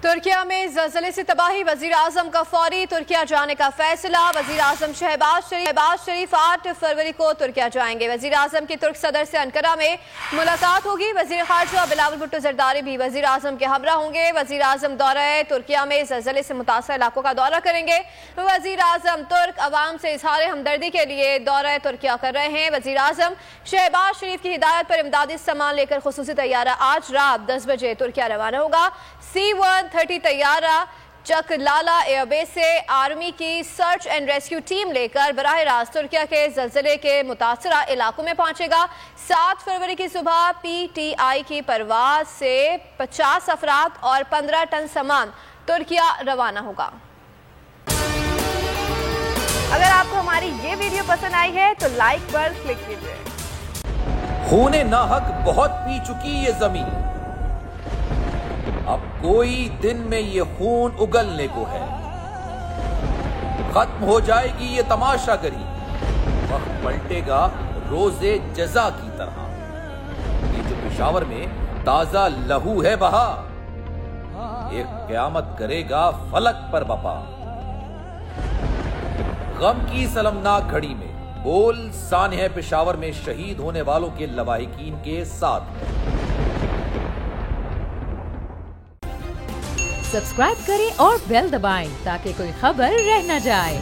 तुर्किया में ज़लज़ले से तबाही, वज़ीर आज़म का फौरी तुर्किया जाने का फैसला। वज़ीर आज़म शहबाज शरीफ 8 फरवरी को तुर्किया जाएंगे। वज़ीर आज़म की तुर्क सदर से अंकारा में मुलाकात होगी। वज़ीर खारजा बिलावल भुट्टो ज़रदारी भी वज़ीर आज़म के हमरा होंगे। वज़ीर आज़म दौरा तुर्किया में ज़लज़ले से मुतासर इलाकों का दौरा करेंगे। वज़ीर आज़म तुर्क अवाम से इज़हार हमदर्दी के लिए दौरा तुर्किया कर रहे हैं। वज़ीर आज़म शहबाज शरीफ की हिदायत पर इमदादी सामान लेकर खुसूसी तैयारा आज रात 10 बजे तुर्किया रवाना होगा। C-130 तैयारा चकलाला एयरबेस से आर्मी की सर्च एंड रेस्क्यू टीम लेकर बराह रास्त तुर्किया के ज़लज़ले के मुतासरा इलाकों में पहुंचेगा। 7 फरवरी की सुबह PTI की परवाज से 50 अफराद और 15 टन सामान तुर्किया रवाना होगा। अगर आपको हमारी ये वीडियो पसंद आई है तो लाइक पर क्लिक कीजिए। खूने नाहक बहुत पी चुकी ये जमीन, अब कोई दिन में ये खून उगलने को है। खत्म हो जाएगी ये तमाशागरी, वक्त पलटेगा रोजे जजा की तरह। ये जो पेशावर में ताजा लहू है बहा, एक क़यामत करेगा फलक पर बपा। गम की सलमनाक घड़ी में बोल सानह पेशावर में शहीद होने वालों के लवाहिकीन के साथ। सब्सक्राइब करें और बेल दबाएं ताकि कोई खबर रह न जाए।